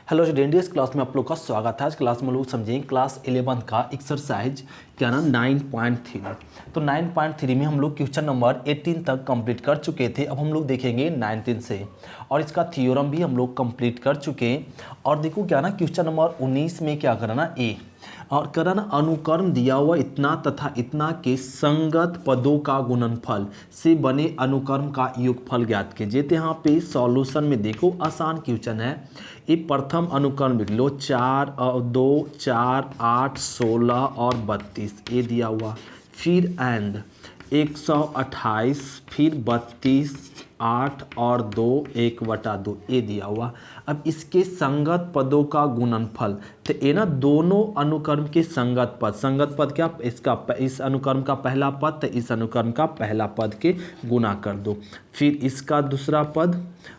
Hello student, इस class में आप लोग का स्वागत है। आज क्लास में लोग समझेंगे क्लास 11 का एक्सरसाइज क्या ना 9.3। तो 9.3 में हम लोग क्वेश्चन नंबर 18 तक कंप्लीट कर चुके थे। अब हम लोग देखेंगे 19 से, और इसका थ्योरम भी हम लोग कंप्लीट कर चुके हैं। और देखो क्या ना क्वेश्चन नंबर 19 में क्या करना ए और करना अनुक्रम दिया हुआ इतना तथा इतना के संगत पदों का गुणनफल से बने अनुक्रम का योगफल ज्ञात कीजिए। तो यहाँ पे सॉल्यूशन में देखो आसान क्वेश्चन है। ये प्रथम अनुक्रम लिख लो 4 और 2 4 8 16 और 32 ये दिया हुआ। फिर एंड 128 फिर 32 8 और 2 1/2 ये दिया हुआ। अब इसके संगत पदों का गुणनफल, तो ये ना दोनों अनुक्रम के संगत पद क्या, इसका इस अनुक्रम का पहला पद तो इस अनुक्रम का पहला पद के गुना कर दो। फिर इसका दूसरा पद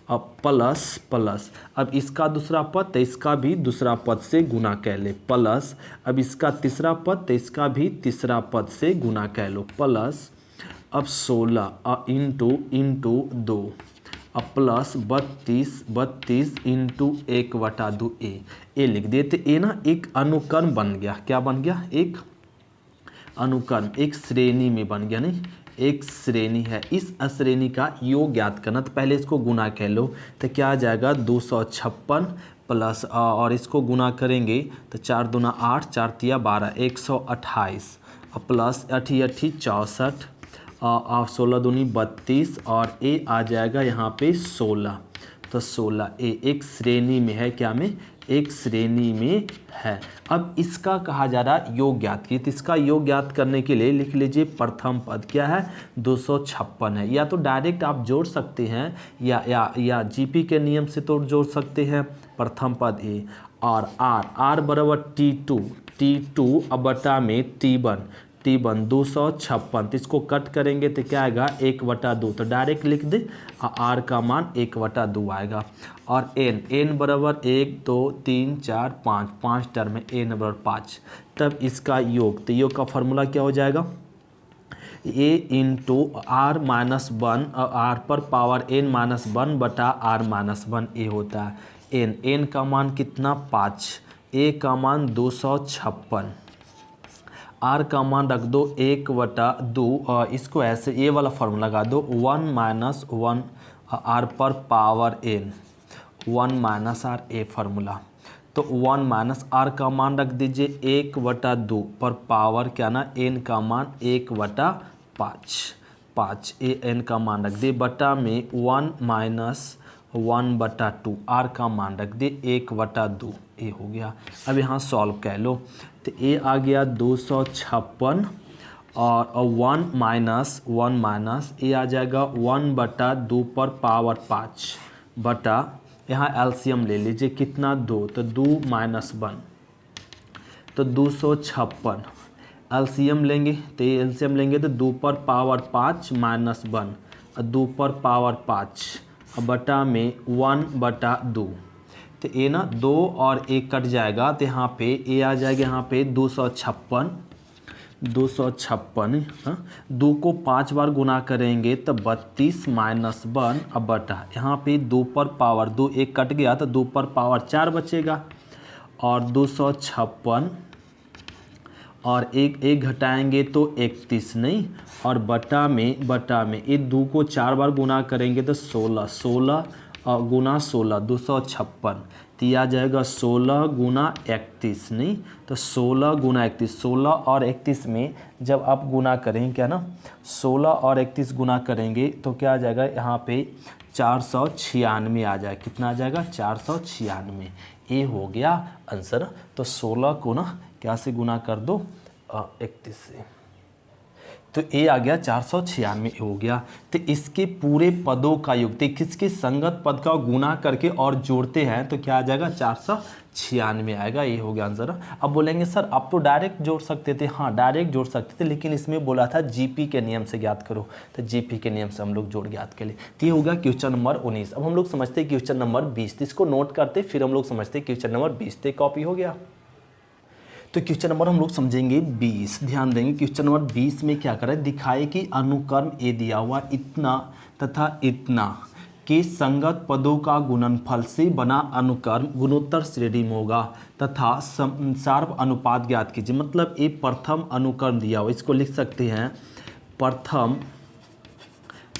अब प्लस अब इसका दूसरा पद तो इसका भी दूसरा पद से गुना कर ले प्लस। अब इसका तीसरा पद तो इसका भी तीसरा पद से गुना कर लो प्लस। अब 16 इंटू 2 अब प्लस 32 इंटू 1/2 ए लिख देते। ए ना एक अनुक्रम बन गया। क्या बन गया? एक अनुक्रम, एक श्रेणी में बन गया। नहीं, एक श्रेणी है। इस श्रेणी का योग ज्ञात करना, तो पहले इसको गुना कर लो तो क्या आ जाएगा 256 प्लस और इसको गुना करेंगे तो 4 दूना 8 4 तिया 12 128 प्लस 8 64 और 16 दूनी 32 और ए आ जाएगा यहाँ पे 16। तो 16 ए एक श्रेणी में है। क्या में? एक श्रेणी में है। अब इसका कहा जा रहा है योग ज्ञात कीजिए। तो इसका योग ज्ञात करने के लिए लिख लीजिए प्रथम पद क्या है 256 है। या तो डायरेक्ट आप जोड़ सकते हैं या जीपी के नियम से तो जोड़ सकते हैं। प्रथम पद ए और आर बराबर T2 अब बटा में T1 256। तो इसको कट करेंगे तो क्या आएगा 1/2। तो डायरेक्ट लिख दे आर का मान 1/2 आएगा। और एन बराबर 1 2 3 4 5 टर्म में एन बराबर 5। तब इसका योग, तो योग का फॉर्मूला क्या हो जाएगा ए इंटू आर माइनस 1 आर पर पावर n माइनस 1 बटा आर माइनस 1 ए होता है। एन का मान कितना 5, ए का मान 256, आर का मान रख दो 1/2 और इसको ऐसे ए वाला फॉर्मूला लगा दो 1 माइनस 1 आर पर power n 1 minus are A formula. तो 1 माइनस आर का मान रख दीजिए 1/2 पर पावर क्या ना n का मान 1/5 ए n का मान रख दिए बटा में 1 माइनस 1/2 आर का मान रख दिए 1/2 ए हो गया। अब यहाँ सॉल्व कर लो तो ए आ गया 256 और 1 माइनस ए आ जाएगा 1/2 पर पावर 5 बटा यहाँ एलसीएम ले लीजिए कितना 2, तो 2 माइनस 1 तो 256। एलसीएम लेंगे तो एलसीएम लेंगे तो 2 पर पावर 5 माइनस 1 और 2 पर पावर 5 बटा में 1/2। तो ए ना 2 और 1 कट जाएगा तो यहाँ पे ए आ जाएगा यहाँ पे 256 2 को 5 बार गुना करेंगे तो 32 माइनस 1 अब बटा यहाँ पे 2 पर पावर 2 1 कट गया तो 2 पर पावर 4 बचेगा और 256 और एक घटाएंगे तो 31 नहीं और बटा में ये 2 को 4 बार गुना करेंगे तो 16 गुना 16 256 तो यह आ जाएगा 16 गुना 31 नहीं तो 16 गुना 31 16 और 31 में जब आप गुना करेंगे क्या ना 16 और 31 गुना करेंगे तो क्या आ जाएगा यहाँ पे 496 आ जाएगा। कितना आ जाएगा 496 ये हो गया आंसर। तो 16 को ना क्या से गुना कर दो 31 से, तो ए आ गया 496 हो गया। तो इसके पूरे पदों का योग, तो किसके संगत पद का गुना करके और जोड़ते हैं तो क्या आ जाएगा 496 आएगा। ये हो गया आंसर। अब बोलेंगे सर आप तो डायरेक्ट जोड़ सकते थे। हाँ डायरेक्ट जोड़ सकते थे, लेकिन इसमें बोला था जीपी के नियम से ज्ञात करो, तो जीपी के नियम से हम लोग जोड़ ज्ञात के लिए। तो ये होगा क्वेश्चन नंबर 19। अब हम लोग समझते हैं क्वेश्चन नंबर 20। तो इसको नोट करते फिर हम लोग समझते हैं क्वेश्चन नंबर 20। तो कॉपी हो गया। तो क्वेश्चन नंबर हम लोग समझेंगे 20। ध्यान देंगे क्वेश्चन नंबर 20 में क्या करें, दिखाए कि अनुक्रम ए दिया हुआ इतना तथा इतना कि संगत पदों का गुणनफल से बना अनुक्रम गुणोत्तर श्रेणी में होगा तथा सार्व अनुपात ज्ञात कीजिए। मतलब ये प्रथम अनुक्रम दिया हुआ, इसको लिख सकते हैं प्रथम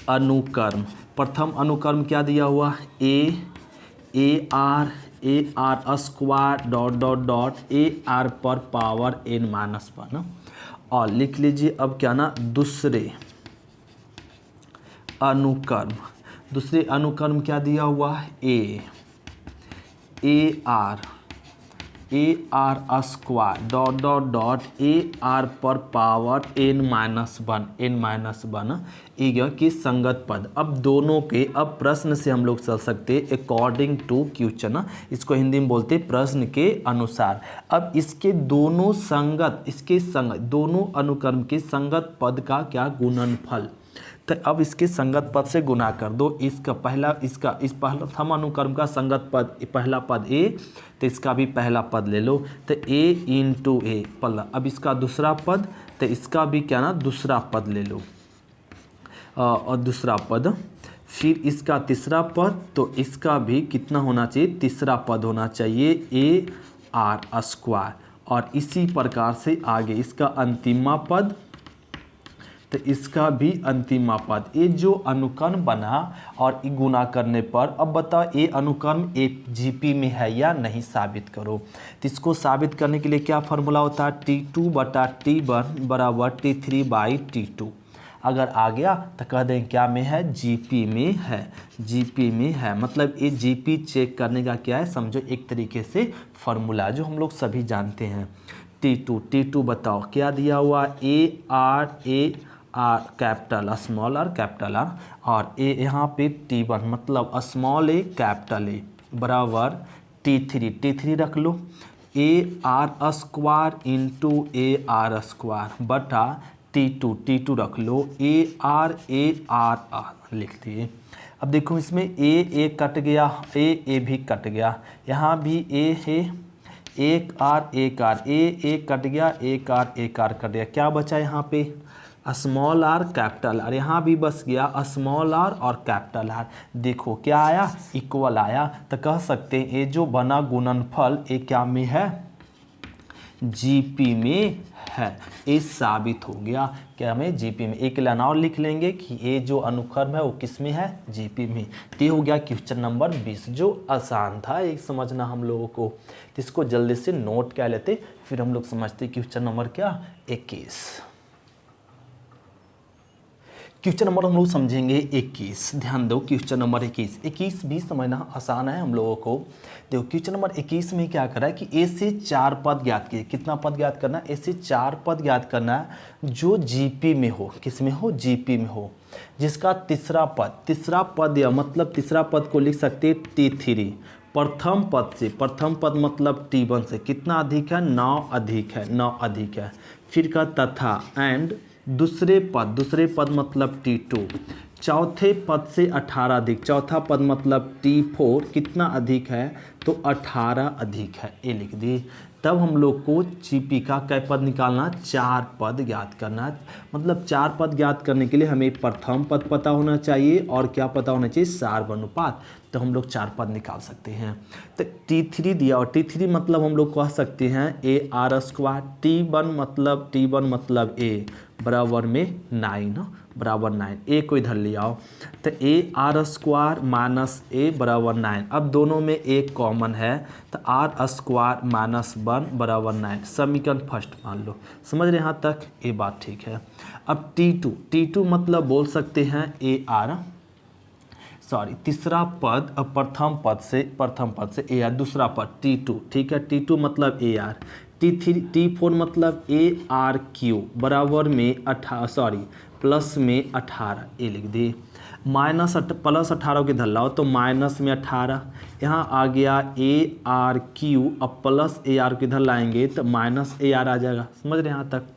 अनुक्रम। प्रथम अनुक्रम क्या दिया हुआ, ए r square dot dot dot A r पर पावर n-1। और लिख लीजिए अब क्या ना, दूसरे अनुक्रम क्या दिया हुआ, ए r square dot dot dot A r पर पावर n-1 ये गया कि संगत पद। अब दोनों के, अब प्रश्न से हम लोग चल सकते अकॉर्डिंग टू क्वेश्चन, इसको हिंदी में बोलते प्रश्न के अनुसार। अब इसके दोनों दोनों अनुक्रम के संगत पद का क्या गुणनफल, तो अब इसके संगत पद से गुना कर दो। इसका पहला, इस प्रथम अनुक्रम का संगत पद पहला पद ए, तो इसका भी पहला पद ले लो, तो ए इंटू ए पहला। अब इसका दूसरा पद, तो इसका भी क्या ना दूसरा पद ले लो, और दूसरा पद। फिर इसका तीसरा पद, तो इसका भी कितना होना चाहिए, तीसरा पद होना चाहिए ए आर स्क्वायर। और इसी प्रकार से आगे इसका अंतिमा पद, तो इसका भी अंतिमा पद। ये जो अनुक्रम बना और गुना करने पर, अब बताओ ये अनुक्रम ए जीपी में है या नहीं, साबित करो। तो इसको साबित करने के लिए क्या फार्मूला होता है, T2/T1 बराबर T3/T2। अगर आ गया तो कह दें क्या में है, जीपी में है, जीपी में है। मतलब ये जीपी चेक करने का क्या है, समझो एक तरीके से फार्मूला जो हम लोग सभी जानते हैं। T2 बताओ क्या दिया हुआ, A R capital small are capital R, और ए यहाँ पे T1 मतलब स्मॉल ए कैपिटल ए बराबर T3 रख लो, a r square into a r square बटा T2 रख लो, ए आर लिख दिए। अब देखो इसमें ए कट गया, ए भी कट गया, यहाँ भी ए है, एक आर ए कट गया, एक आर कट गया, क्या बचा यहाँ पे, स्मॉल आर कैपिटल आर, यहाँ भी बस गया स्मॉल आर और कैपिटल आर। देखो क्या आया, इक्वल आया। तो कह सकते हैं ये जो बना गुणनफल ये क्या में है, जीपी में है। ये साबित हो गया क्या में, जीपी में। एक लाइन और लिख लेंगे कि ये जो अनुक्रम है वो किस में है, जीपी में। तो ये हो गया क्वेश्चन नंबर 20, जो आसान था एक समझना हम लोगों को। तो इसको जल्दी से नोट क्या लेते, फिर हम लोग समझते क्वेश्चन नंबर क्या, 21। क्वेश्चन नंबर हम लोग समझेंगे 21। ध्यान दो क्वेश्चन नंबर 21 भी समझना आसान है हम लोगों को। देखो क्वेश्चन नंबर 21 में क्या करा है कि ए से 4 पद ज्ञात किए। कितना पद ज्ञात करना है, ए से 4 पद ज्ञात करना है जो जीपी में हो, किस में हो, जीपी में हो, जिसका तीसरा पद या मतलब तीसरा पद को लिख सकते T3। प्रथम पद मतलब T1 से कितना अधिक है, 9 अधिक है। फिर का तथा एंड दूसरे पद मतलब T2। चौथे पद से 18 अधिक, चौथा पद मतलब T4 कितना अधिक है, तो 18 अधिक है, ये लिख दिए। तब हम लोग को जीपी का कै पद निकालना, 4 पद ज्ञात करना है। मतलब 4 पद ज्ञात करने के लिए हमें प्रथम पद पता होना चाहिए और क्या पता होना चाहिए, सार्वनुपात। तो हम लोग 4 पद निकाल सकते हैं। तो T3 दिया, और T3 मतलब हम लोग कह सकते हैं ए आर स्क्वायर। T1 मतलब ए बराबर में 9 बराबर 9, ए को इधर ले आओ, तो ए आर स्क्वायर माइनस ए बराबर 9। अब दोनों में एक कॉमन है, तो आर स्क्वायर माइनस 1 बराबर 9। समीकरण फर्स्ट मान लो, समझ रहे यहाँ तक, ये बात ठीक है। अब T2 मतलब बोल सकते हैं ए आर, तीसरा पद, अब प्रथम पद से ए आर, दूसरा पद T2, ठीक है, T2 मतलब ए आर। T4 मतलब ए आर क्यू बराबर में प्लस में 18, ये लिख दिए। प्लस 18 के इधर लाओ तो माइनस में 18, यहाँ आ गया ए आर क्यू। अब प्लस ए आर को इधर लाएंगे तो माइनस ए आर आ जाएगा, समझ रहे यहाँ तक,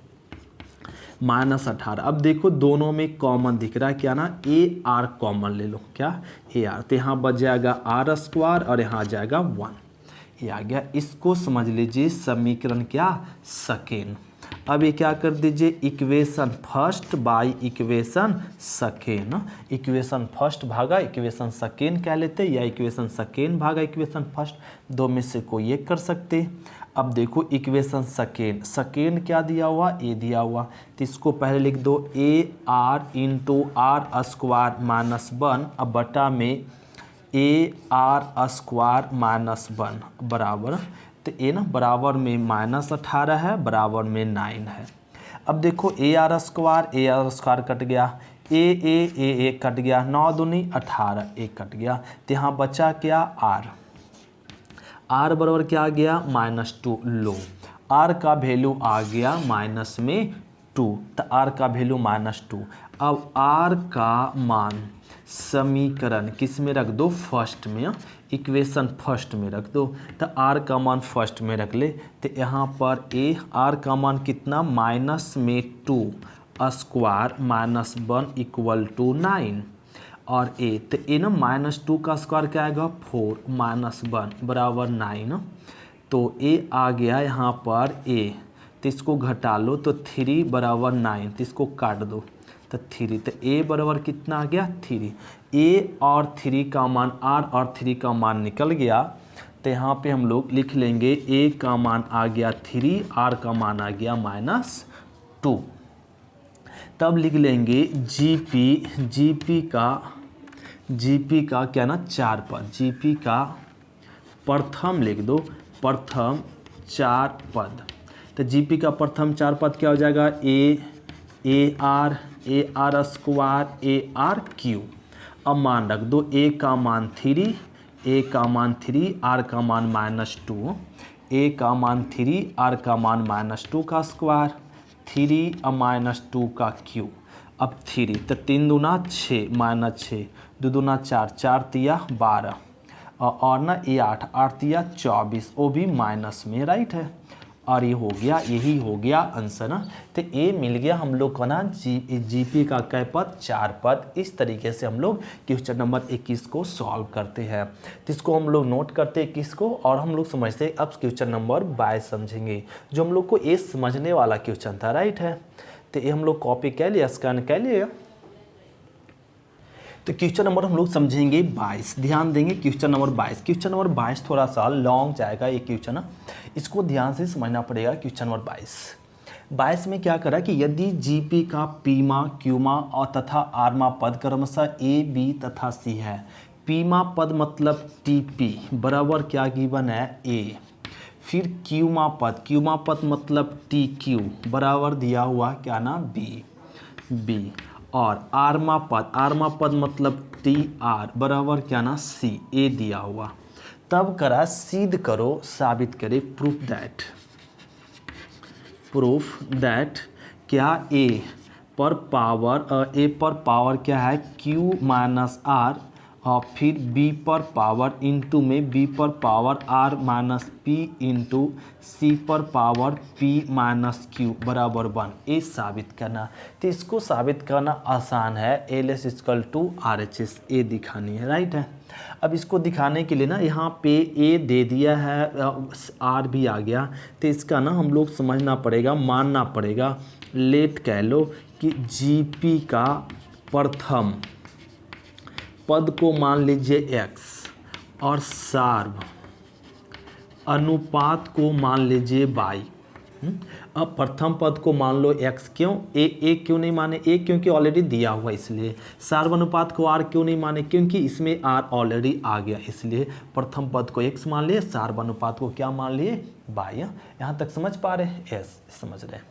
-18। अब देखो दोनों में कॉमन दिख रहा है क्या ना, ए आर कॉमन ले लो, क्या ए आर, तो यहाँ बच जाएगा आर स्क्वायर और यहाँ आ जाएगा 1, ये आ गया। इसको समझ लीजिए समीकरण क्या, सेकेंड। अब ये क्या कर दीजिए, equation first by equation second, equation first भागा इक्वेशन सेकेंड कह लेते, या इक्वेशन सेकेंड भागा इक्वेशन फर्स्ट, दो में से कोई एक कर सकते। अब देखो इक्वेशन सेकेंड, सेकेंड क्या दिया हुआ, ए दिया हुआ, तो इसको पहले लिख दो A R into R square minus 1 अब बटा में ए आर स्क्वायर माइनस 1 बराबर, तो ए ना बराबर में -18 है, बराबर में 9 है। अब देखो ए आर स्क्वायर कट गया, ए कट गया, 9 दूनी 18 एक कट गया, तो यहाँ बचा क्या आर बराबर क्या आ गया -2। लो आर का वैल्यू आ गया -2, तो आर का वैल्यू -2। अब आर का मान समीकरण किस में रख दो, फर्स्ट में, इक्वेशन फर्स्ट में रख दो, तो आर का मान फर्स्ट में रख ले, तो यहाँ पर ए आर का मान कितना -2 स्क्वायर माइनस 1 इक्वल टू 9 और ए, तो ए ना -2 का स्क्वायर क्या आएगा 4 माइनस 1 बराबर 9, तो ए आ गया यहाँ पर ए, तो इसको घटा लो तो 3 बराबर 9, तो इसको काट दो तो 3, तो ए बराबर कितना आ गया 3। ए और 3 का मान आर और 3 का मान निकल गया, तो यहाँ पे हम लोग लिख लेंगे ए का मान आ गया 3, आर का मान आ गया -2। तब लिख लेंगे जीपी का क्या ना 4 पद, जीपी का प्रथम लिख दो, प्रथम 4 पद, तो जीपी का प्रथम 4 पद क्या हो जाएगा ए आर स्क्वायर ए आर क्यू। अब मान रख दो ए का मान 3, आर का मान -2, ए का मान 3, आर का मान -2 का स्क्वायर, 3 अब -2 का क्यू। अब 3 तो 3 दूना 6 -6, 2 दूना 4, 4 तिया 12 और ना ए 8 तिया 24, वो भी माइनस में, राइट है। और ये हो गया, यही हो गया आंसर ना। तो ए मिल गया हम लोग को ना जीपी का कै पद 4 पद। इस तरीके से हम लोग क्वेश्चन नंबर 21 को सॉल्व करते हैं। तो इसको हम लोग नोट करते हैं 21 को, और हम लोग समझते हैं अब क्वेश्चन नंबर 22 समझेंगे, जो हम लोग को ए समझने वाला क्वेश्चन था, राइट है। तो ये हम लोग कॉपी कर लिया, स्कैन कर लिया। तो क्वेश्चन नंबर हम लोग समझेंगे 22, ध्यान देंगे क्वेश्चन नंबर 22। क्वेश्चन नंबर 22 थोड़ा सा लॉन्ग जाएगा ये क्वेश्चन ना, इसको ध्यान से समझना पड़ेगा। क्वेश्चन नंबर 22 में क्या करा कि यदि जीपी का पीमा, क्यूमा और तथा आरमा पद क्रमशः ए, बी तथा सी है। पीमा पद मतलब टीपी बराबर क्या गिवन है ए, फिर क्यूमा पद मतलब टी क्यू बराबर दिया हुआ क्या ना बी, और आरमा पद मतलब टी आर बराबर क्या ना सी, ए दिया हुआ। तब करा सिद्ध करो, साबित करे, प्रूफ दैट क्या ए पर पावर क्या है क्यू माइनस आर, और फिर बी पर पावर इंटू में बी पर power are minus P into c पर पावर पी माइनस क्यू बराबर 1, ये साबित करना। तो इसको साबित करना आसान है, L S equal to R H S, ए दिखानी है, राइट है। अब इसको दिखाने के लिए ना यहाँ पे ए दे दिया है, आर भी आ गया, तो इसका ना हम लोग समझना पड़ेगा, मानना पड़ेगा, लेट कह लो कि जीपी का प्रथम पद को मान लीजिए x और सार्व अनुपात को मान लीजिए y। अब प्रथम पद को मान लो x, क्यों ए क्यों नहीं माने, ए क्योंकि ऑलरेडी दिया हुआ इसलिए। सार्व अनुपात को r क्यों नहीं माने, क्योंकि इसमें r ऑलरेडी आ गया, इसलिए प्रथम पद को x मान लिए, सार्व अनुपात को क्या मान लिए y। यहाँ तक समझ पा रहे हैं, यस समझ रहे हैं।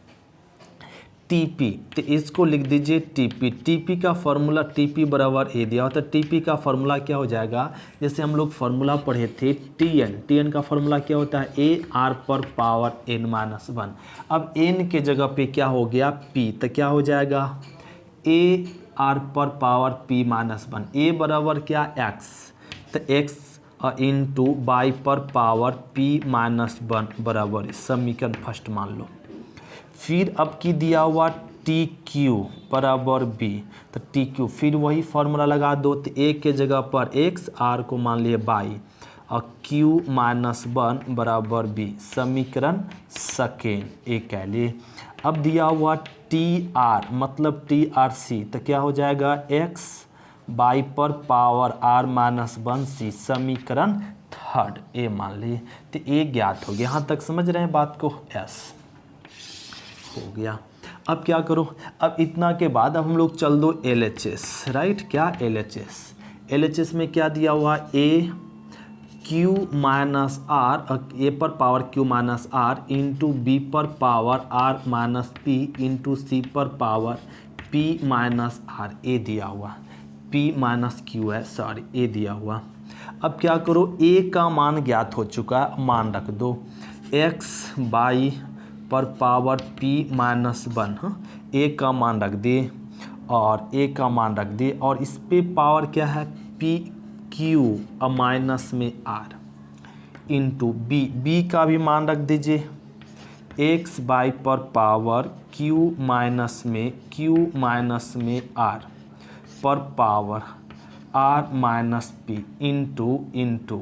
टीपी, तो इसको लिख दीजिए टीपी का फॉर्मूला, टीपी बराबर ए दिया होता है। टीपी का फॉर्मूला क्या हो जाएगा, जैसे हम लोग फॉर्मूला पढ़े थे टीएन का फॉर्मूला क्या होता है ए आर पर पावर एन माइनस 1। अब एन के जगह पे क्या हो गया पी, तो क्या हो जाएगा ए आर पर पावर पी माइनस 1, ए बराबर क्या एक्स, तो एक्स इंटू बाई पर पावर पी माइनस 1 बराबर समीकरण फर्स्ट मान लो। फिर अब की दिया हुआ टी क्यू बराबर बी, तो टी क्यू फिर वही फार्मूला लगा दो, तो ए के जगह पर एक्स, आर को मान लिए बाई, और क्यू माइनस 1 बराबर बी, समीकरण सेकेंड ए कह लिए। अब दिया हुआ टी आर मतलब टी आर सी, तो क्या हो जाएगा x बाई पर पावर r माइनस 1c, समीकरण थर्ड ए मान लिए। तो ए ज्ञात हो गया, यहाँ तक समझ रहे हैं बात को, एस हो गया। अब क्या करो, अब इतना के बाद अब हम लोग चल दो LHS, राइट, क्या LHS में क्या दिया हुआ, a q minus are, a पर power Q minus r into b पर power are minus P into c पर power P minus are, a दिया हुआ, पी माइनस क्यू है, सॉरी ए दिया हुआ। अब क्या करो, ए का मान ज्ञात हो चुका है, मान रख दो एक्स बाई पर पावर पी माइनस 1, ए का मान रख दे और ए का मान रख दे, और इस पे पावर क्या है, पी क्यू माइनस में आर इंटू बी, बी का भी मान रख दीजिए एक्स बाई पर पावर क्यू माइनस में आर पर power are minus P into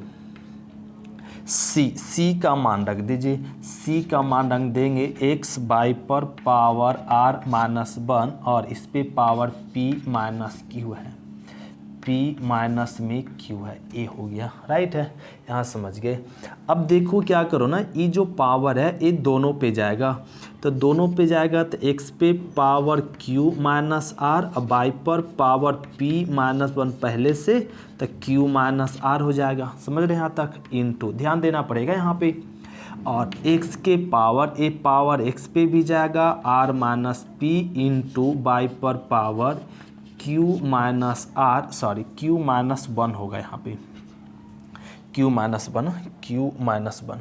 C का मान रख दीजिए, सी का मान रख देंगे एक्स बाई पर पावर आर माइनस 1 और इस पे पावर पी माइनस क्यू है, पी माइनस में क्यू है, ए हो गया, राइट है, यहाँ समझ गए। अब देखो क्या करो ना, ये जो पावर है ये दोनों पे जाएगा, तो दोनों पे जाएगा तो एक्स पे पावर क्यू माइनस आर और बाई पर पावर पी माइनस 1 पहले से, तो क्यू माइनस आर हो जाएगा, समझ रहे हैं यहाँ तक, इंटू ध्यान देना पड़ेगा यहाँ पे, और x के पावर ए पावर x पे भी जाएगा r minus P into by पर power Q minus r, sorry q minus 1 होगा यहाँ पे, क्यू माइनस 1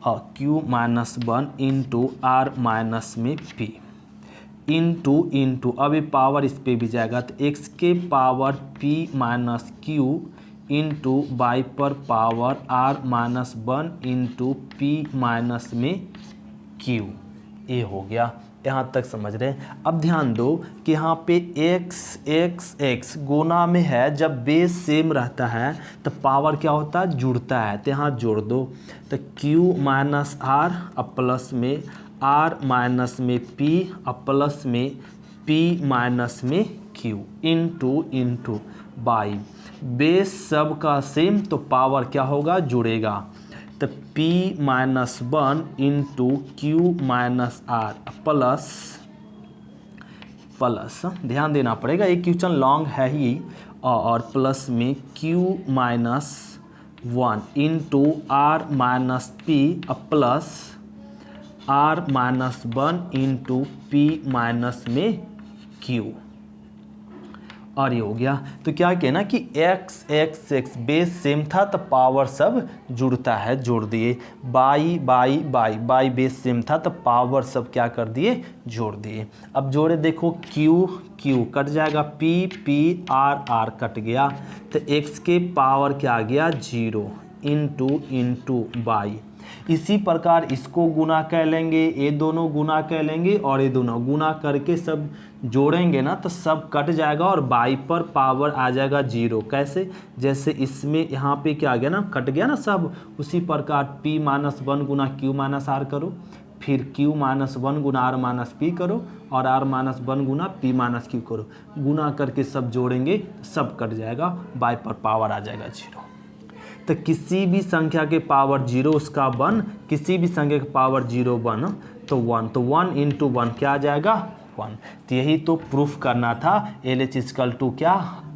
और q minus 1 into are minus में पी इंटू अब ये पावर इस पे भी जाएगा, तो x के power p minus q into by पर power are minus 1 into P minus में क्यू, ए हो गया, यहाँ तक समझ रहे हैं। अब ध्यान दो कि यहाँ पे x गुना में है, जब बेस सेम रहता है तो पावर क्या होता है, जुड़ता है, तो यहाँ जोड़ दो, तो q माइनस आर अब प्लस में आर माइनस में p अब प्लस में p माइनस में q इंटू बाई, बेस सब का सेम तो पावर क्या होगा, जुड़ेगा, तो p minus 1 into Q minus R plus ध्यान देना पड़ेगा, एक क्वेश्चन लॉन्ग है ही, और प्लस में q minus 1 into are minus P plus R minus 1 into P minus में q, और ये हो गया। तो क्या कहना कि x बेस सेम था तो पावर सब जुड़ता है, जोड़ दिए, बाई बेस सेम था तो पावर सब क्या कर दिए, जोड़ दिए। अब जोड़े देखो क्यू कट जाएगा, पी आर कट गया, तो x के पावर क्या आ गया 0 इंटू बाई, इसी प्रकार इसको गुना कर लेंगे, ये दोनों गुना कर लेंगे और ये दोनों गुना करके सब जोड़ेंगे ना तो सब कट जाएगा और बाई पर पावर आ जाएगा 0। कैसे, जैसे इसमें यहाँ पे क्या आ गया ना, कट गया ना सब, उसी प्रकार p माइनस 1 गुना क्यू माइनस आर करो, फिर q माइनस 1 गुना आर माइनस पी करो और r माइनस 1 गुना p माइनस क्यू करो, गुना करके सब जोड़ेंगे सब कट जाएगा, बाई पर पावर आ जाएगा 0। तो किसी भी संख्या के पावर 0 उसका 1, किसी भी संख्या के पावर 0 1 तो 1 इंटू 1 क्या आ जाएगा 1। तो यही तो प्रूफ करना था, LH इक्वल टू क्या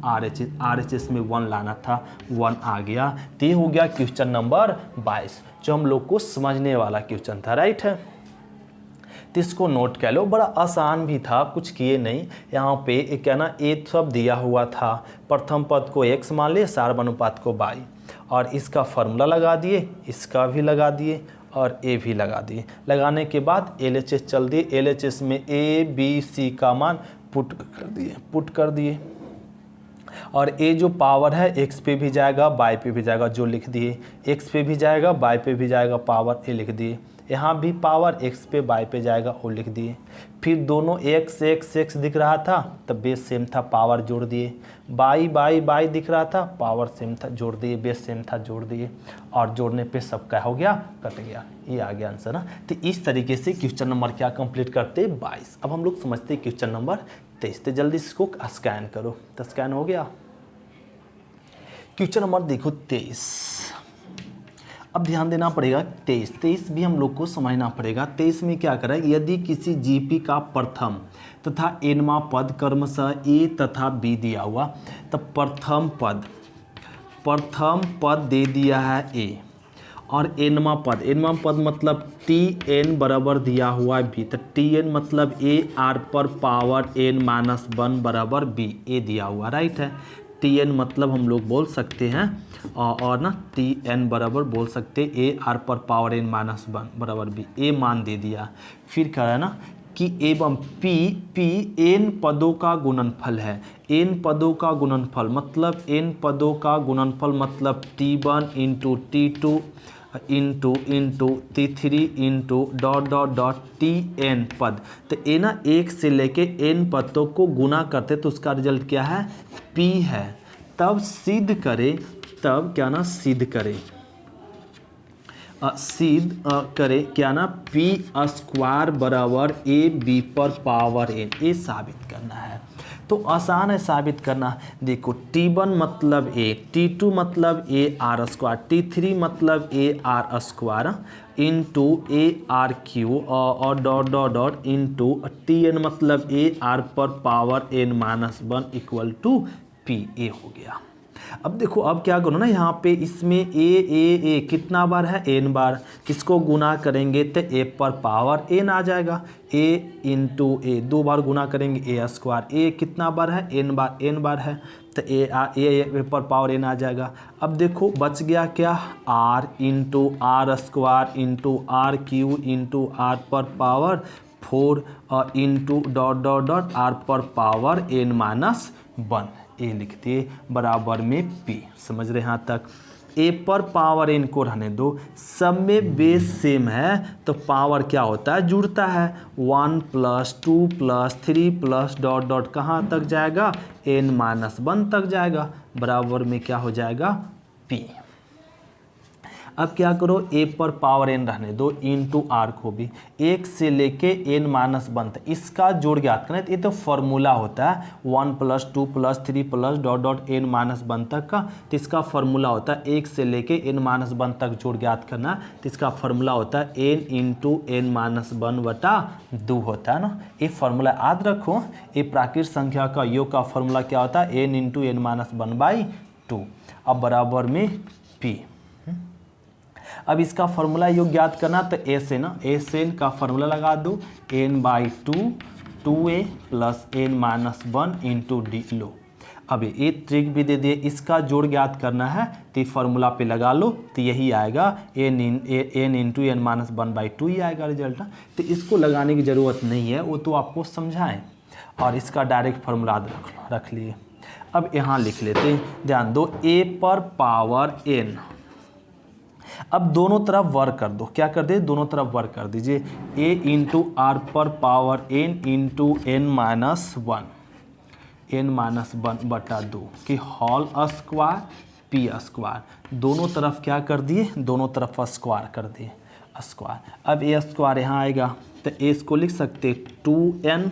RHS में 1 लाना था, 1 आ गया। तो ये हो गया क्वेश्चन नंबर 22 जो हम लोग को समझने वाला क्वेश्चन था, राइट है। तो इसको नोट कर लो, बड़ा आसान भी था, कुछ किए नहीं। यहाँ पे क्या ना ए सब दिया हुआ था, प्रथम पद को x मान लिए, सार्वधातुक अनुपात को y, और इसका फार्मूला लगा दिए, इसका भी लगा दिए और ए भी लगा दिए। लगाने के बाद LHS चल दिए, LHS में a b c का मान पुट कर दिए और ए जो पावर है x पे भी जाएगा y पे भी जाएगा, जो लिख दिए, x पे भी जाएगा y पे भी जाएगा, पावर ए लिख दिए, यहाँ भी पावर x पे y पे जाएगा वो लिख दिए। फिर दोनों x दिख रहा था तब बेस सेम था, पावर जोड़ दिए। y दिख रहा था, पावर सेम था, जोड़ दिए। बेस सेम था, जोड़ दिए। और जोड़ने पे सब क्या हो गया, कट गया। ये आ गया आंसर ना। तो इस तरीके से क्वेश्चन नंबर क्या कंप्लीट करते 22। अब हम लोग समझते क्वेश्चन नंबर 23। तो जल्दी इसको स्कैन करो। तो स्कैन हो गया। क्वेश्चन नंबर देखो 23। अब ध्यान देना पड़ेगा 23 भी हम लोग को समझना पड़ेगा। 23 में क्या करें, यदि किसी जीपी का प्रथम तथा एनवा पद क्रमशः ए तथा बी दिया हुआ, तब प्रथम पद दे दिया है ए और एनवा पद मतलब टी एन बराबर दिया हुआ है बी। तो टी एन मतलब ए आर पर पावर एन माइनस 1 बराबर बी, ए दिया हुआ राइट है। टी एन मतलब हम लोग बोल सकते हैं और ना टी एन बराबर बोल सकते ए आर पर पावर एन माइनस 1 बराबर बी, ए मान दे दिया। फिर कह रहा है ना कि एवं पी एन पदों का गुणनफल है। एन पदों का गुणनफल मतलब T1 into T2 into T3 into dot Tn पद। तो ए ना 1 से लेके n पदों को गुना करते तो उसका रिजल्ट क्या है, P है। तब सिद्ध करे क्या ना P स्क्वायर बराबर ए बी पर पावर एन, ये साबित करना है। तो आसान है साबित करना। देखो T1 मतलब ए, T2 मतलब ए आर स्क्वायर, T3 मतलब a r square into a r q और डॉट इंटू Tn मतलब ए आर पर power N minus 1 equal to p, a हो गया। अब देखो अब क्या करो ना, यहाँ पे इसमें ए कितना बार है, एन बार। किसको गुना करेंगे तो ए पर पावर एन आ जाएगा। ए इंटू ए 2 बार गुना करेंगे ए स्क्वायर। ए कितना बार है, एन बार है तो ए पर पावर एन आ जाएगा। अब देखो बच गया क्या, R into R square into R Q into R पर पावर 4 इंटू डॉट आर पर पावर एन माइनस 1, ए लिख दिए बराबर में पी। समझ रहे यहाँ तक। ए पर पावर एन को रहने दो, सब में बेस सेम है तो पावर क्या होता है, जुड़ता है। 1 + 2 + 3 + डॉट कहाँ तक जाएगा, एन माइनस 1 तक जाएगा। बराबर में क्या हो जाएगा, पी। अब क्या करो, ए पर पावर एन रहने दो इंटू आर को भी 1 से लेके एन माइनस 1 तक, इसका जोड़ ज्ञात करना है। ये तो फॉर्मूला होता है 1 + 2 + 3 + डॉट एन माइनस 1 तक का। तो इसका फॉर्मूला होता है 1 से लेके एन माइनस 1 तक जोड़ ज्ञात करना। तो इसका फॉर्मूला होता है एन इंटू एन माइनस 1/2 होता है ना। ये फॉर्मूला याद रखो। ये प्राकृत संख्या का योग का फॉर्मूला क्या होता है, एन इंटू एन माइनस 1/2। अब बराबर में पी। अब इसका फॉर्मूला योग ज्ञात करना तो ए से n का फॉर्मूला लगा दो, n/2 2a + n minus 1 into d. लो अब ये ट्रिक भी दे दिए, इसका जोड़ ज्ञात करना है तो फॉर्मूला पे लगा लो तो यही आएगा n इंटू एन माइनस 1/2 ही आएगा रिजल्ट। तो इसको लगाने की ज़रूरत नहीं है, वो तो आपको समझाएं और इसका डायरेक्ट फॉर्मूला रख लिए। अब यहाँ लिख लेते हैं, ध्यान दो, a पर पावर n। अब दोनों तरफ वर्क कर दो, क्या कर दे, दोनों तरफ वर्क कर दीजिए। a इंटू आर पर power n into N minus 1/2 की होल स्क्वायर पी स्क्वायर। दोनों तरफ क्या कर दिए, दोनों तरफ स्क्वायर कर दिए, स्क्वायर। अब ए स्क्वायर यहाँ आएगा तो ए इसको लिख सकते 2n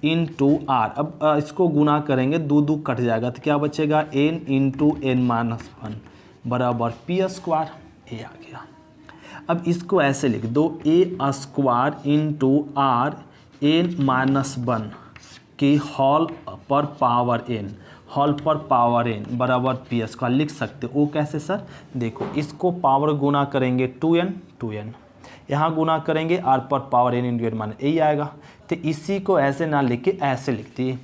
इंटू आर। अब इसको गुना करेंगे, 2 कट जाएगा तो क्या बचेगा, n इंटू एन माइनस 1 बराबर पी स्क्वायर, ए आ गया। अब इसको ऐसे लिख दो, a square into r n minus 1 की होल पर पावर एन बराबर पी स्क्वायर लिख सकते। वो कैसे सर, देखो इसको पावर गुना करेंगे 2n, यहाँ गुना करेंगे आर पर power N into N minus, यही आएगा। तो इसी को ऐसे ना लिख के ऐसे लिखती है।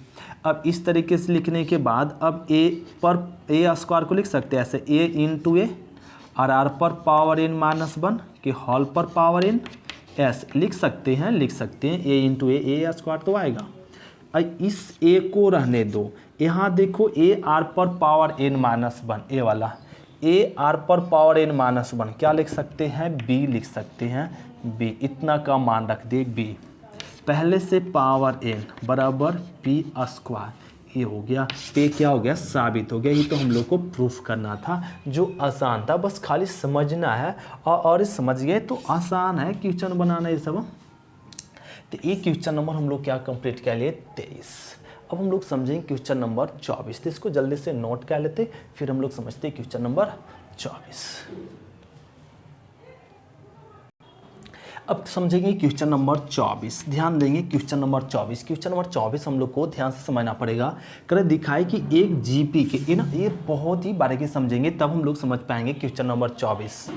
अब इस तरीके से लिखने के बाद अब ए स्क्वायर को लिख सकते हैं ऐसे, ए इंटू ए और आर पर पावर एन माइनस 1 के होल पर पावर एन एस लिख सकते हैं ए इंटू ए स्क्वायर तो आएगा। इस ए को रहने दो, यहाँ देखो ए आर पर पावर एन माइनस 1 ए वाला, ए आर पर पावर एन माइनस 1 क्या लिख सकते हैं, बी लिख सकते हैं, बी। इतना का मान रख दे बी, पहले से पावर एन बराबर पी स्क्वायर, ये हो गया, पे क्या हो गया, साबित हो गया। ये तो हम लोग को प्रूफ करना था, जो आसान था, बस खाली समझना है और समझ गए तो आसान है क्वेश्चन बनाना ये सब। तो ये क्वेश्चन नंबर हम लोग क्या कंप्लीट कर लिए, 23। अब हम लोग समझेंगे क्वेश्चन नंबर 24, तो इसको जल्दी से नोट कर लेते, फिर हम लोग समझते हैं क्वेश्चन नंबर 24। अब समझेंगे क्वेश्चन नंबर 24, ध्यान देंगे क्वेश्चन नंबर 24। क्वेश्चन नंबर 24 हम लोग को ध्यान से समझना पड़ेगा। कर दिखाए कि एक जीपी के ये बहुत ही बारीकी समझेंगे तब हम लोग समझ पाएंगे क्वेश्चन नंबर 24।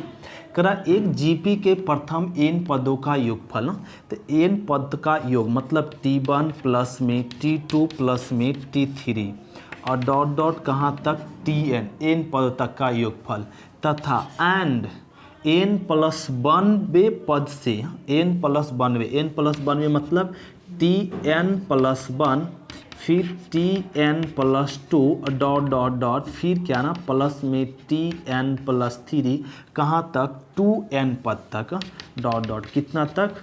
करा एक जीपी के प्रथम एन पदों का योगफल, तो एन पद का योग मतलब T1 प्लस में T2 प्लस में T3 और डॉट डॉट कहाँ तक Tn, एन पदों तक का योगफल तथा एंड एन प्लस 1वें पद से, एन प्लस 1वें, एन प्लस 1वें मतलब Tn प्लस 1 फिर Tn plus 2 dot dot dot फिर क्या ना प्लस में Tn प्लस 3 कहाँ तक 2n पद तक डॉट डॉट कितना तक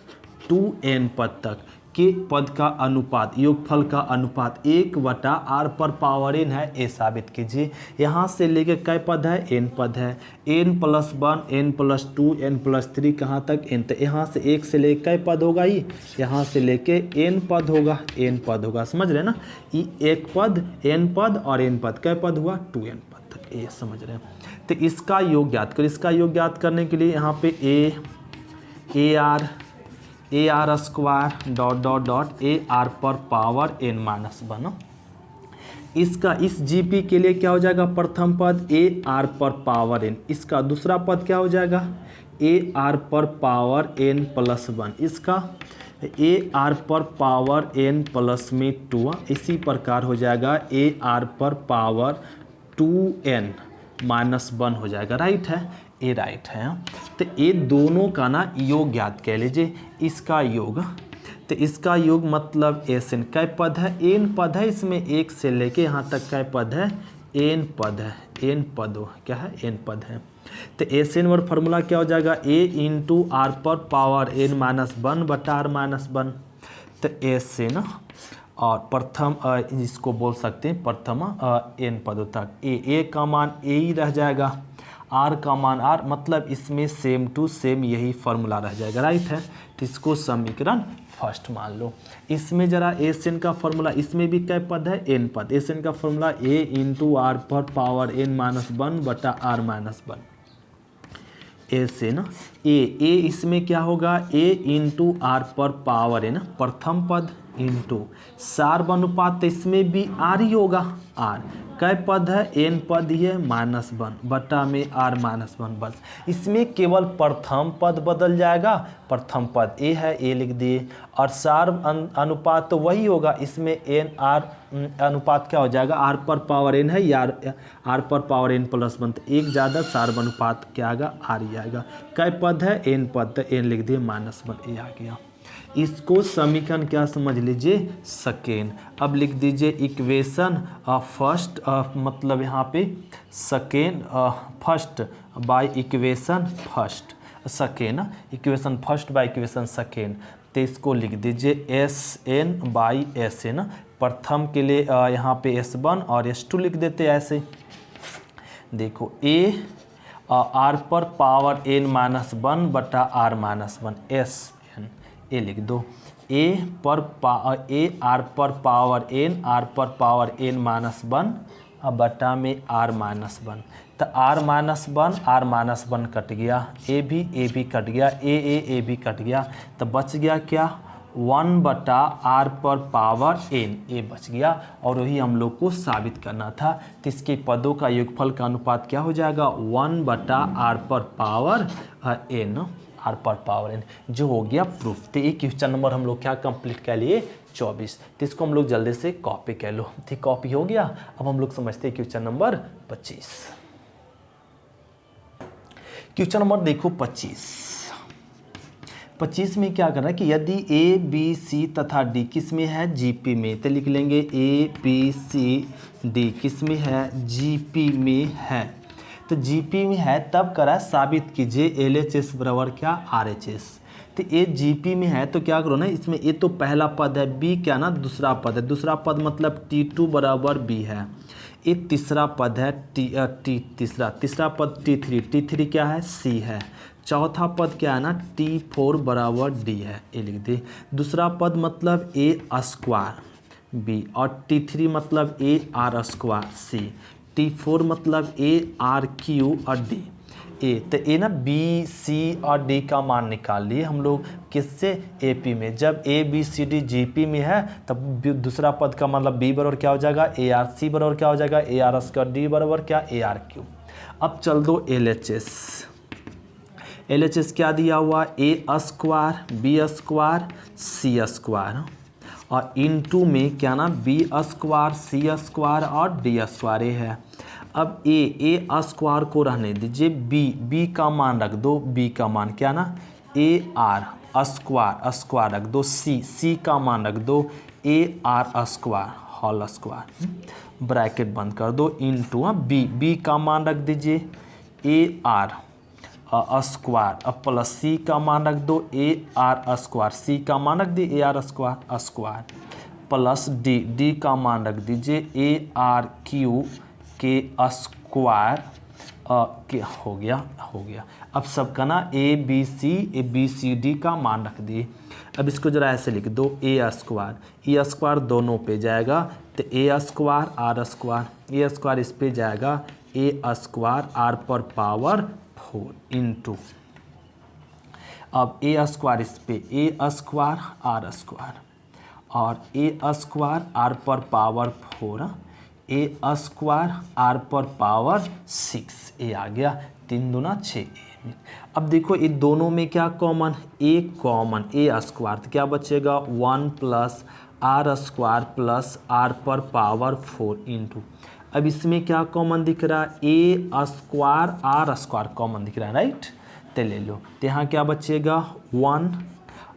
2n पद तक के पद का अनुपात, योगफल का अनुपात 1/r पर पावर n है, ए साबित कीजिए। यहाँ से लेके कै पद है, n पद है, n plus 1 n plus 2 n plus 3 कहाँ तक n, तो यहाँ से 1 से लेके कै पद होगा, ये यहाँ से लेके n पद होगा, n पद होगा, समझ रहे ना, ये एक पद n पद और n पद कै पद हुआ 2n पद तक, ये समझ रहे हैं। तो इसका योग ज्ञात करो, इसका योग ज्ञात करने के लिए यहाँ पे ए r square dot dot dot A r पर पावर एन माइनस 1। इसका इस जीपी के लिए क्या हो जाएगा, प्रथम पद ए आर पर पावर एन, इसका दूसरा पद क्या हो जाएगा ए आर पर पावर एन प्लस 1, इसका ए आर पर पावर एन प्लस में 2, इसी प्रकार हो जाएगा ए आर पर पावर 2n माइनस 1 हो जाएगा, राइट है, ए राइट है। तो ये दोनों का ना योग ज्ञात कह लीजिए, इसका योग, तो इसका योग मतलब एस एन कै पद है, एन पद है, इसमें 1 से लेके यहाँ तक कै पद है, एन पद है, एन पद हो क्या है, एन पद है। तो एस एन वर्ड फार्मूला क्या हो जाएगा, ए इंटू आर पर पावर एन माइनस 1 बटा आर माइनस 1। तो एस एन और प्रथम इसको बोल सकते हैं प्रथम एन पदों तक, ए का मान ए ही रह जाएगा, आर का मान आर, मतलब इसमें सेम टू सेम यही फार्मूला रह जाएगा, राइट है। तो इसको समीकरण फर्स्ट मान लो। इसमें जरा एस एन का फार्मूला, इसमें भी कै पद है, एन पद, एस एन का फार्मूला ए इंटू आर पर पावर एन माइनस 1 बटा R minus 1। S N A इसमें क्या होगा, ए इंटू आर पर पावर एन प्रथम पद इंटू सार अनुपात, इसमें भी आर ही होगा, आर कै पद है, एन पद ही है माइनस 1 बटा में आर माइनस 1, बस इसमें केवल प्रथम पद बदल जाएगा, प्रथम पद ए है, ए लिख दिए, और सार अनुपात तो वही होगा, इसमें एन आर अनुपात क्या हो जाएगा, आर पर पावर एन है या आर पर पावर एन प्लस 1, तो एक ज़्यादा सार अनुपात क्या आएगा, आर ही आएगा। कै पद है, एन पद, तो एन लिख दिए माइनस 1, ए आ गया। इसको समीकरण क्या समझ लीजिए, सेकेंड। अब लिख दीजिए इक्वेशन फर्स्ट, मतलब यहाँ पे second first by equation first second, equation first by equation second. तो इसको लिख दीजिए S N by S N, प्रथम के लिए यहाँ पे S1 और S2 लिख देते हैं ऐसे। देखो ए आर पर पावर एन माइनस 1 बटा आर माइनस 1, एस एन, ए लिख दो, ए आर पर पावर एन, आर पर पावर एन माइनस 1 बटा में आर माइनस 1, तो आर माइनस 1 कट गया, ए भी कट गया, ए भी कट गया, तो बच गया क्या 1 बटा आर पर पावर एन, ए बच गया। और वही हम लोग को साबित करना था, तो इसके पदों का योगफल का अनुपात क्या हो जाएगा 1 बटा आर पर पावर एन, आर पर पावर एन, जो हो गया प्रूफ। तो एक क्वेश्चन नंबर हम लोग क्या कंप्लीट कर लिए 24। तो इसको हम लोग जल्दी से कॉपी कर लो, ठीक कॉपी हो गया। अब हम लोग समझते हैं क्वेश्चन नंबर 25। क्वेश्चन नंबर देखो 25 में क्या करना है कि यदि ए बी सी तथा डी किस में है, जीपी में, तो लिख लेंगे ए बी सी डी किस में है, जीपी में है। तो जीपी में है तब करा साबित कीजिए LHS बराबर क्या RHS। तो ये जीपी में है तो क्या करो ना, इसमें ए तो पहला पद है, बी क्या ना दूसरा पद है, दूसरा पद मतलब T2 बराबर बी है, ये तीसरा पद है तीसरा पद T3 क्या है C है, चौथा पद क्या है ना T4 बराबर D है, ये लिख दे। दूसरा पद मतलब A² B और T3 मतलब AR² C, T4 मतलब ARQ और D ए। तो ए ना बी सी और डी का मान निकाल लिए हम लोग किससे एपी में। जब A B C D GP में है तब दूसरा पद का मतलब बी बराबर क्या हो जाएगा AR, सी बराबर क्या हो जाएगा AR², डी बराबर क्या ARQ। अब चल दो LHS क्या दिया हुआ A² B² C² और इनटू में क्या ना B² C² और D² है। अब A² को रहने दीजिए, B का मान रख दो, B का मान क्या ना AR² रख दो, C का मान रख दो AR² होल स्क्वायर, ब्रैकेट बंद कर दो इनटू B का मान रख दीजिए AR² प्लस C का मान रख दो AR², C का मान रख दी AR² प्लस D का मान रख दीजिए ARQ के स्क्वायर के हो गया। अब सबका ना ABCD का मान रख दिए। अब इसको जरा ऐसे लिख दो A² दोनों पे जाएगा तो A² R² इस पे जाएगा A² R पर पावर 4 इंटू अब A² इस पे A² R² और A² R पर पावर 4 A² R पर पावर 6 ए आ गया, 3 दूना 6 अब देखो ये दोनों में क्या कॉमन A² तो क्या बचेगा 1 प्लस R² प्लस R पर पावर 4 इंटू अब इसमें क्या कॉमन दिख रहा है A² R² कॉमन दिख रहा है राइट। तो ले लो, तो यहाँ क्या बचेगा 1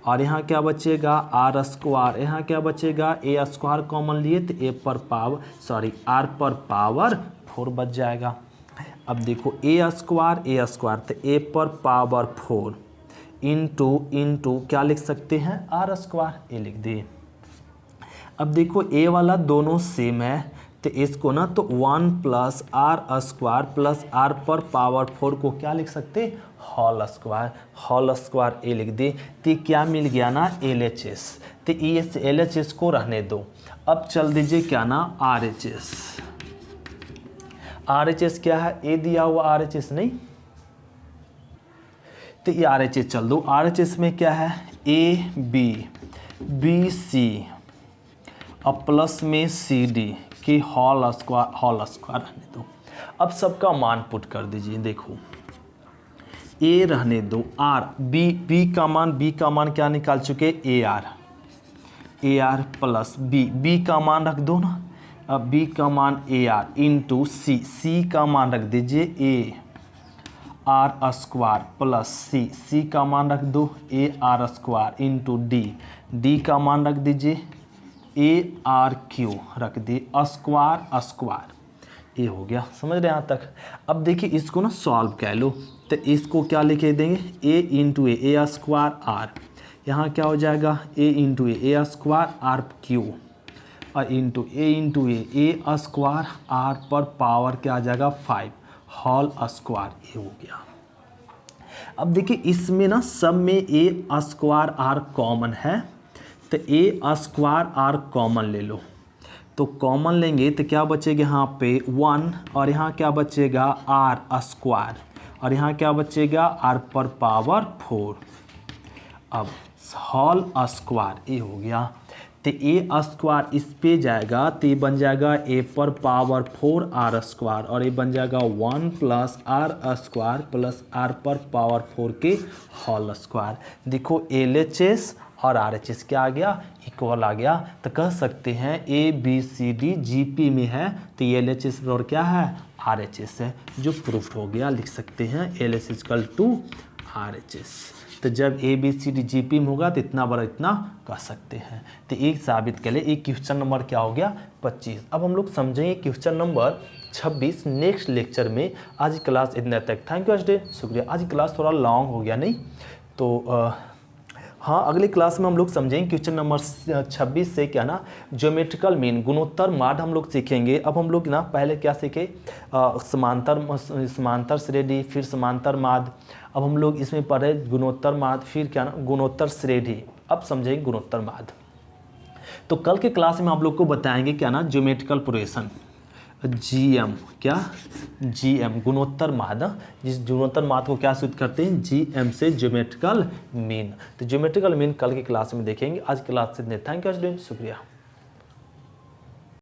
और यहाँ क्या बचेगा R², यहाँ क्या बचेगा A² कॉमन लिए तो R पर पावर 4 बच जाएगा। अब देखो A² तो A पर पावर 4 इंटू क्या लिख सकते हैं R², ये लिख दिए। अब देखो A वाला दोनों सेम है तो इसको ना तो 1 प्लस R² प्लस R पर पावर 4 को क्या लिख सकते होल स्क्वायर ए लिख दे। तो क्या मिल गया ना LHS, तो इस LHS को रहने दो। अब चल दीजिए क्या ना RHS क्या है ए दिया हुआ RHS नहीं, तो ये RHS चल दो। RHS में क्या है ABC और प्लस में CD की होल स्क्वायर रहने दो। अब सबका मान पुट कर दीजिए, देखो ए रहने दो R B का मान क्या निकाल चुके AR प्लस B का मान रख दो ना, अब B का मान AR इंटू C का मान रख दीजिए AR² प्लस C का मान रख दो AR² इंटू D का मान रख दीजिए ARQ रख दिए स्क्वायर ये हो गया। समझ रहे हैं यहाँ तक। अब देखिए इसको ना सॉल्व कर लो, तो इसको क्या लिखे देंगे A इंटू A² R, यहाँ क्या हो जाएगा A इंटू A² RQ और इंटू A² R पर पावर क्या आ जाएगा 5 होल स्क्वायर ये हो गया। अब देखिए इसमें ना सब में A² R कॉमन है तो A² R कॉमन ले लो, तो कॉमन लेंगे तो क्या बचेगा यहाँ पे 1 और यहाँ क्या बचेगा R² और यहाँ क्या बचेगा R पर पावर 4 अब होल स्क्वायर ये हो गया। तो A² इस पे जाएगा तो ये बन जाएगा A पर पावर 4 R² और ये बन जाएगा 1 प्लस R² प्लस R पर पावर 4 के होल स्क्वायर। देखो LHS और RHS क्या आ गया इक्वल आ गया, तो कह सकते हैं ABCD GP में है तो ये LHS और क्या है RHS है, जो प्रूफ हो गया। लिख सकते हैं LHS इक्वल टू RHS। तो जब ABCD GP में होगा तो इतना बड़ा इतना कह सकते हैं। तो एक साबित कर ले, एक क्वेश्चन नंबर क्या हो गया 25। अब हम लोग समझेंगे क्वेश्चन नंबर 26 नेक्स्ट लेक्चर में। आज की क्लास इतना तक, थैंक यू डे, शुक्रिया। आज की क्लास थोड़ा लॉन्ग हो गया नहीं तो हाँ, अगली क्लास में हम लोग समझेंगे क्वेश्चन नंबर 26 से क्या ना ज्योमेट्रिकल मीन गुणोत्तर माद हम लोग सीखेंगे। अब हम लोग ना पहले क्या सीखे, समांतर श्रेणी, फिर समांतर माद। अब हम लोग इसमें पढ़े गुणोत्तर माद, फिर क्या ना गुणोत्तर श्रेणी। अब समझेंगे गुणोत्तर माद। तो कल के क्लास में आप लोग को बताएंगे क्या ना ज्योमेट्रिकल प्रोग्रेशन, GM, क्या GM गुणोत्तर माद। जिस गुणोत्तर माद को क्या सूचित करते हैं, GM से ज्योमेट्रिकल मीन। तो ज्योमेट्रिकल मीन कल की क्लास में देखेंगे। आज क्लास से थैंक यू, शुक्रिया।